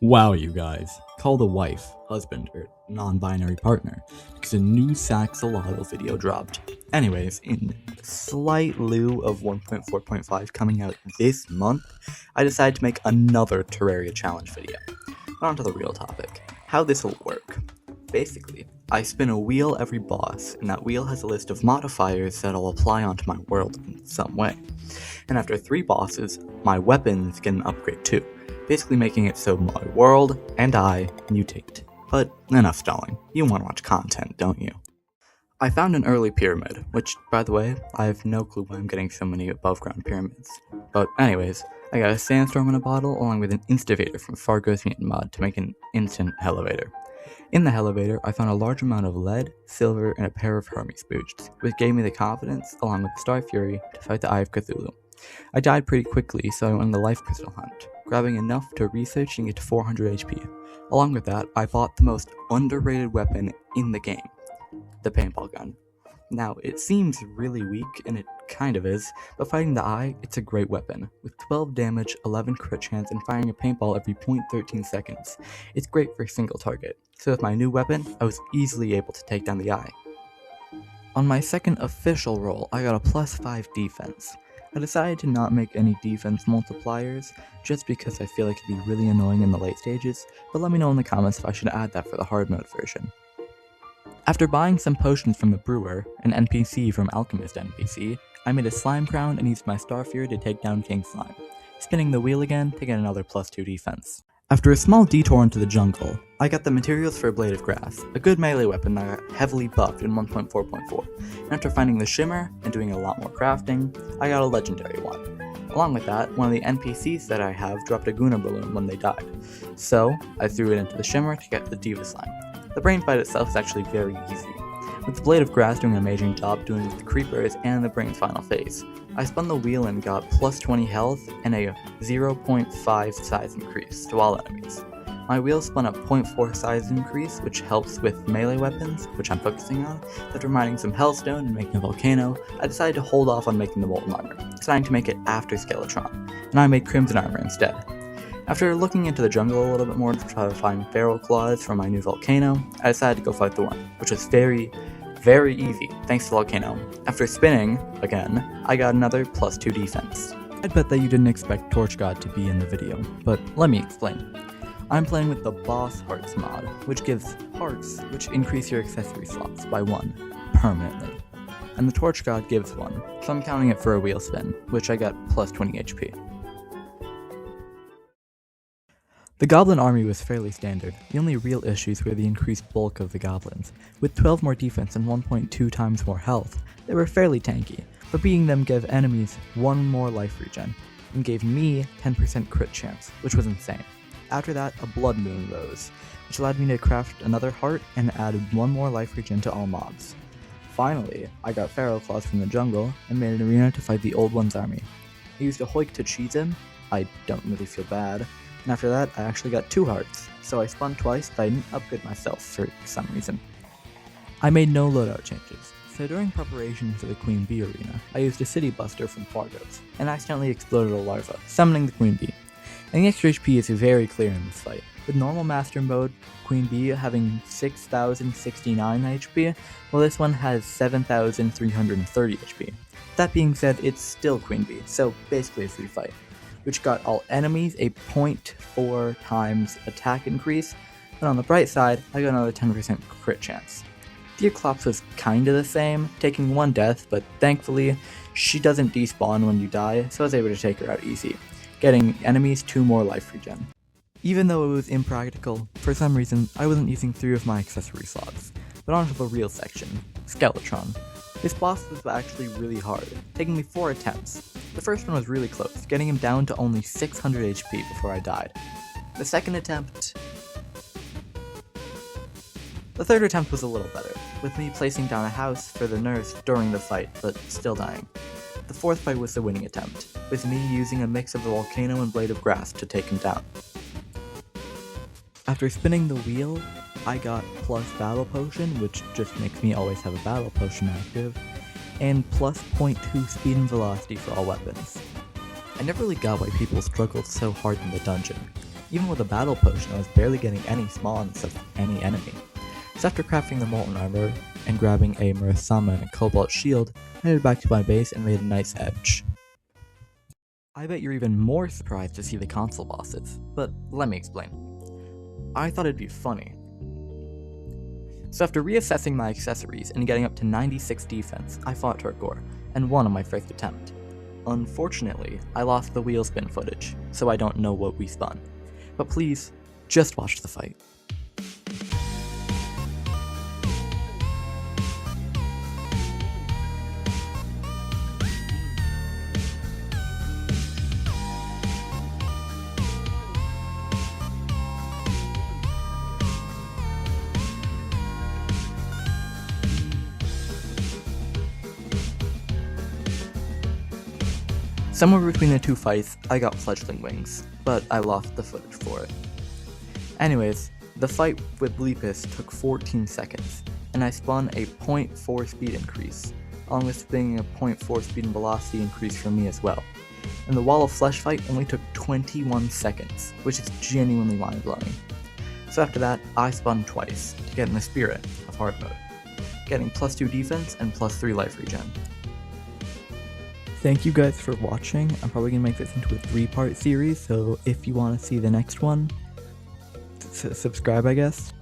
Wow, you guys. Call the wife, husband, or non-binary partner, because a new Saxolotl video dropped. Anyways, in slight lieu of 1.4.5 coming out this month, I decided to make another Terraria challenge video. But onto the real topic. How this will work. Basically, I spin a wheel every boss, and that wheel has a list of modifiers that'll apply onto my world in some way. And after 3 bosses, my weapons get an upgrade too, basically making it so my world and I mutate. But enough stalling, you want to watch content, don't you? I found an early pyramid, which, by the way, I have no clue why I'm getting so many above ground pyramids. But anyways, I got a sandstorm in a bottle along with an instavator from Fargo's mutant mod to make an instant elevator. In the elevator, I found a large amount of lead, silver, and a pair of Hermes boots, which gave me the confidence, along with Star Fury, to fight the Eye of Cthulhu. I died pretty quickly, so I went on the life crystal hunt, grabbing enough to research and get to 400 HP. Along with that, I bought the most underrated weapon in the game, the paintball gun. Now, it seems really weak, and it kind of is, but fighting the Eye, it's a great weapon, with 12 damage, 11 crit chance, and firing a paintball every 0.13 seconds. It's great for a single target, so with my new weapon, I was easily able to take down the Eye. On my second official roll, I got a +5 defense. I decided to not make any defense multipliers, just because I feel like it'd be really annoying in the late stages, but let me know in the comments if I should add that for the hard mode version. After buying some potions from the brewer, an NPC from Alchemest NPC, I made a slime crown and used my Star Fury to take down King Slime, spinning the wheel again to get another +2 defense. After a small detour into the jungle, I got the materials for a Blade of Grass, a good melee weapon that got heavily buffed in 1.4.4, and after finding the Shimmer and doing a lot more crafting, I got a legendary one. Along with that, one of the NPCs that I have dropped a Guna balloon when they died, so I threw it into the Shimmer to get the Diva Slime. The brain fight itself is actually very easy, with the Blade of Grass doing an amazing job doing with the creepers and the brain's final phase. I spun the wheel and got +20 health and a 0.5 size increase to all enemies. My wheel spun a 0.4 size increase, which helps with melee weapons, which I'm focusing on. After mining some Hellstone and making a volcano, I decided to hold off on making the Molten Armor, deciding to make it after Skeletron, and I made Crimson Armor instead. After looking into the jungle a little bit more to try to find feral claws for my new volcano, I decided to go fight the one, which was very easy, thanks to the volcano. After spinning, again, I got another +2 defense. I'd bet that you didn't expect Torch God to be in the video, but let me explain. I'm playing with the Boss Hearts mod, which gives hearts, which increase your accessory slots by 1, permanently. And the Torch God gives 1, so I'm counting it for a wheel spin, which I got +20 HP. The goblin army was fairly standard. The only real issues were the increased bulk of the goblins. With 12 more defense and 1.2 times more health, they were fairly tanky, but beating them gave enemies 1 more life regen, and gave me 10% crit chance, which was insane. After that, a blood moon rose, which allowed me to craft another heart and added 1 more life regen to all mobs. Finally, I got feral claws from the jungle and made an arena to fight the old one's army. I used a hoik to cheese him. I don't really feel bad. And after that, I actually got 2 hearts, so I spun twice, but I didn't upgrade myself for some reason. I made no loadout changes, so during preparation for the Queen Bee arena, I used a City Buster from Fargo's, and accidentally exploded a larva, summoning the Queen Bee. And the extra HP is very clear in this fight, with normal Master Mode, Queen Bee having 6,069 HP, while this one has 7,330 HP. That being said, it's still Queen Bee, so basically a free fight, which got all enemies a 0.4 times attack increase, but on the bright side, I got another 10% crit chance. The Eclipse was kinda the same, taking 1 death, but thankfully, she doesn't despawn when you die, so I was able to take her out easy, getting enemies 2 more life regen. Even though it was impractical, for some reason, I wasn't using 3 of my accessory slots. But onto the real section, Skeletron. This boss was actually really hard, taking me 4 attempts. The first one was really close, getting him down to only 600 HP before I died. The third attempt was a little better, with me placing down a house for the nurse during the fight, but still dying. The fourth fight was the winning attempt, with me using a mix of the volcano and Blade of Grass to take him down. After spinning the wheel, I got plus Battle Potion, which just makes me always have a Battle Potion active, and plus 0.2 speed and velocity for all weapons. I never really got why people struggled so hard in the dungeon. Even with a battle potion, I was barely getting any spawns of any enemy. So after crafting the molten armor and grabbing a Murasama and a cobalt shield, I headed back to my base and made a nice edge. I bet you're even more surprised to see the console bosses, but let me explain. I thought it'd be funny. So after reassessing my accessories and getting up to 96 defense, I fought Turkor, and won on my first attempt. Unfortunately, I lost the wheel spin footage, so I don't know what we spun. But please, just watch the fight. Somewhere between the two fights, I got fledgling wings, but I lost the footage for it. Anyways, the fight with Lepus took 14 seconds, and I spun a 0.4 speed increase, along with spinning a 0.4 speed and velocity increase for me as well. And the Wall of Flesh fight only took 21 seconds, which is genuinely mind-blowing. So after that, I spun twice, to get in the spirit of hard mode, getting +2 defense and +3 life regen. Thank you guys for watching. I'm probably going to make this into a 3-part series, so if you want to see the next one, subscribe, I guess.